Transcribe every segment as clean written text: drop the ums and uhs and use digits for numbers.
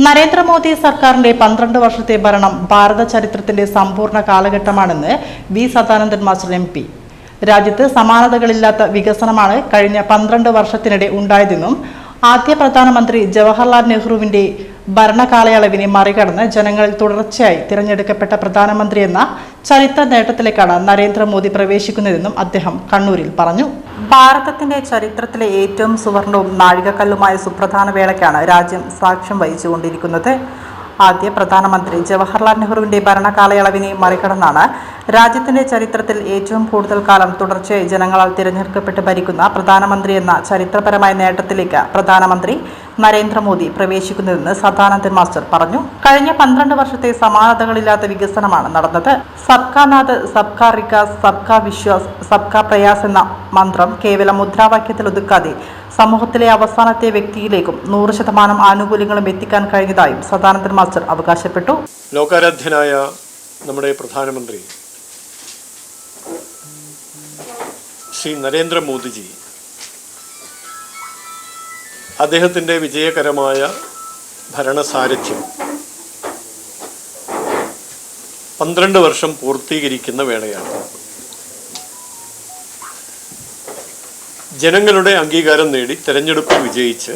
നരേന്ദ്രമോദി സർക്കാരിന്റെ 12 വർഷത്തെ ഭരണം ഭാരത ചരിത്രത്തിന്റെ സമ്പൂർണ്ണ കാലഘട്ടമാണെന്ന് വി സദാനന്ദൻ മാസ്റ്റർ MP. രാജ്യത്ത് സമാനതകളില്ലാത്ത വികസനമാണ് കഴിഞ്ഞ 12 വർഷത്തിനിടെ ഉണ്ടായതെന്നും ആദ്യ പ്രധാനമന്ത്രി ജവഹർലാൽ നെഹ്റുവിന്റെ ഭരണകാലയളവിനെ മറികടന്ന് ജനങ്ങളിൽ തുടർച്ചയായി തിരഞ്ഞെടുക്കപ്പെട്ട പ്രധാനമന്ത്രി എന്ന ചരിത്ര നേട്ടത്തിലേക്കാണ് നരേന്ദ്രമോദി പ്രവേശിക്കുന്നതെന്നും അദ്ദേഹം കണ്ണൂരിൽ പറഞ്ഞു. ഭാരതത്തിന്റെ ചരിത്രത്തിലെ ഏറ്റവും സുവർണവും നാഴികക്കല്ലുമായ സുപ്രധാന വേളയ്ക്കാണ് രാജ്യം സാക്ഷ്യം വഹിച്ചുകൊണ്ടിരിക്കുന്നത്. ആദ്യ പ്രധാനമന്ത്രി ജവഹർലാൽ നെഹ്റുവിന്റെ ഭരണകാലയളവിനെ മറികടന്നാണ് രാജ്യത്തിന്റെ ചരിത്രത്തിൽ ഏറ്റവും കൂടുതൽ കാലം തുടർച്ചയായി ജനങ്ങളാൽ തിരഞ്ഞെടുക്കപ്പെട്ട് ഭരിക്കുന്ന പ്രധാനമന്ത്രി എന്ന ചരിത്രപരമായ നേട്ടത്തിലേക്ക് പ്രധാനമന്ത്രി നരേന്ദ്രമോദി പ്രവേശിക്കുന്നതെന്ന് സദാനന്ദൻ മാസ്റ്റർ പറഞ്ഞു. കഴിഞ്ഞ 12 വർഷത്തെ സമാനതകളില്ലാത്ത വികസനമാണ് നടന്നത്. സബ്കാ നാഥ്, സബ്കാ വികാസ്, സബ്കാ വിശ്വാസ്, സബ്കാ പ്രയാസ് എന്ന മന്ത്രം കേവലം മുദ്രാവാക്യത്തിൽ ഒതുക്കാതെ സമൂഹത്തിലെ അവസാനത്തെ വ്യക്തിയിലേക്കും 100% ആനുകൂല്യങ്ങളും എത്തിക്കാൻ കഴിഞ്ഞതായും സദാനന്ദൻ മാസ്റ്റർ അവകാശപ്പെട്ടു. ലോകാരാധ്യനായ നമ്മുടെ പ്രധാനമന്ത്രി ശ്രീ നരേന്ദ്രമോദിജി അദ്ദേഹത്തിൻ്റെ വിജയകരമായ ഭരണസാരഥ്യം 12 വർഷം പൂർത്തീകരിക്കുന്ന വേളയാണ്. ജനങ്ങളുടെ അംഗീകാരം നേടി തെരഞ്ഞെടുപ്പിൽ വിജയിച്ച്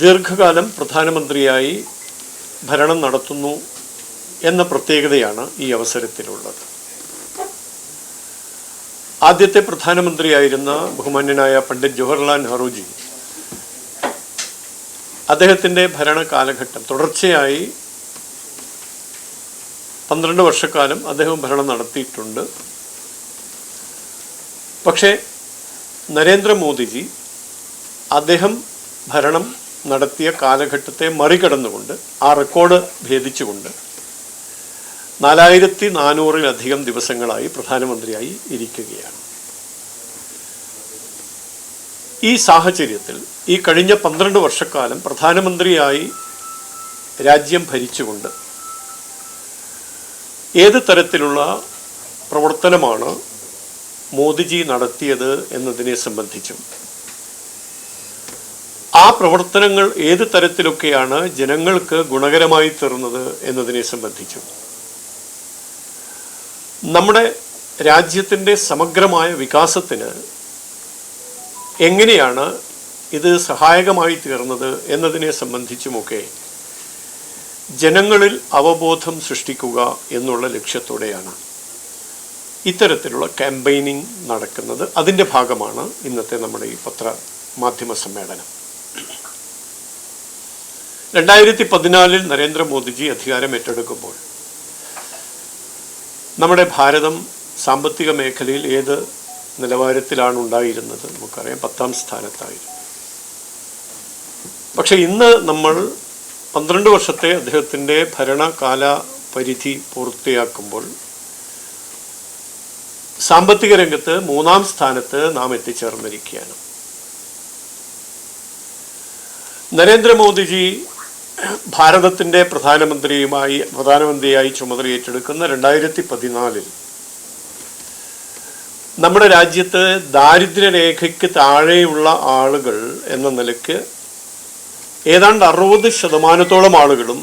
ദീർഘകാലം പ്രധാനമന്ത്രിയായി ഭരണം നടത്തുന്നു എന്ന പ്രത്യേകതയാണ് ഈ അവസരത്തിലുള്ളത്. ആദ്യത്തെ പ്രധാനമന്ത്രിയായിരുന്ന ബഹുമാന്യനായ പണ്ഡിറ്റ് ജവഹർലാൽ നെഹ്റുജി അദ്ദേഹത്തിൻ്റെ ഭരണ കാലഘട്ടം തുടർച്ചയായി 12 വർഷക്കാലം അദ്ദേഹം ഭരണം നടത്തിയിട്ടുണ്ട്. പക്ഷേ നരേന്ദ്രമോദിജി അദ്ദേഹം ഭരണം നടത്തിയ കാലഘട്ടത്തെ മറികടന്നുകൊണ്ട് ആ റെക്കോർഡ് ഭേദിച്ചുകൊണ്ട് 4400-ലധികം ദിവസങ്ങളായി പ്രധാനമന്ത്രിയായി ഇരിക്കുകയാണ്. ഈ സാഹചര്യത്തിൽ ഈ കഴിഞ്ഞ 12 വർഷക്കാലം പ്രധാനമന്ത്രിയായി രാജ്യം ഭരിച്ചുകൊണ്ട് ഏത് തരത്തിലുള്ള പ്രവർത്തനമാണ് മോദിജി നടത്തിയത് എന്നതിനെ സംബന്ധിച്ചും ആ പ്രവർത്തനങ്ങൾ ഏത് തരത്തിലൊക്കെയാണ് ജനങ്ങൾക്ക് ഗുണകരമായി തീർന്നത് എന്നതിനെ സംബന്ധിച്ചും നമ്മുടെ രാജ്യത്തിൻ്റെ സമഗ്രമായ വികാസത്തിന് എങ്ങനെയാണ് ഇത് സഹായകമായി തീർന്നത് എന്നതിനെ സംബന്ധിച്ചുമൊക്കെ ജനങ്ങളിൽ അവബോധം സൃഷ്ടിക്കുക എന്നുള്ള ലക്ഷ്യത്തോടെയാണ് ഇത്തരത്തിലുള്ള ക്യാമ്പയിനിങ് നടക്കുന്നത്. അതിൻ്റെ ഭാഗമാണ് ഇന്നത്തെ നമ്മുടെ ഈ പത്രമാധ്യമ സമ്മേളനം. 2014 നരേന്ദ്രമോദിജി അധികാരം ഏറ്റെടുക്കുമ്പോൾ നമ്മുടെ ഭാരതം സാമ്പത്തിക മേഖലയിൽ ഏത് നിലവാരത്തിലാണ് ഉണ്ടായിരുന്നത് നമുക്കറിയാം, 10ാം സ്ഥാനത്തായിരുന്നു. പക്ഷെ ഇന്ന് നമ്മൾ 12 വർഷത്തെ അദ്ദേഹത്തിൻ്റെ ഭരണകാല പരിധി പൂർത്തിയാക്കുമ്പോൾ സാമ്പത്തിക രംഗത്ത് 3ാം സ്ഥാനത്ത് നാം എത്തിച്ചേർന്നിരിക്കുകയാണ്. നരേന്ദ്രമോദിജി ഭാരതത്തിൻ്റെ പ്രധാനമന്ത്രിയായി ചുമതലയേറ്റെടുക്കുന്ന 2014 നമ്മുടെ രാജ്യത്ത് ദാരിദ്ര്യരേഖയ്ക്ക് താഴെയുള്ള ആളുകൾ എന്ന നിലയ്ക്ക് ഏതാണ്ട് 60% ആളുകളും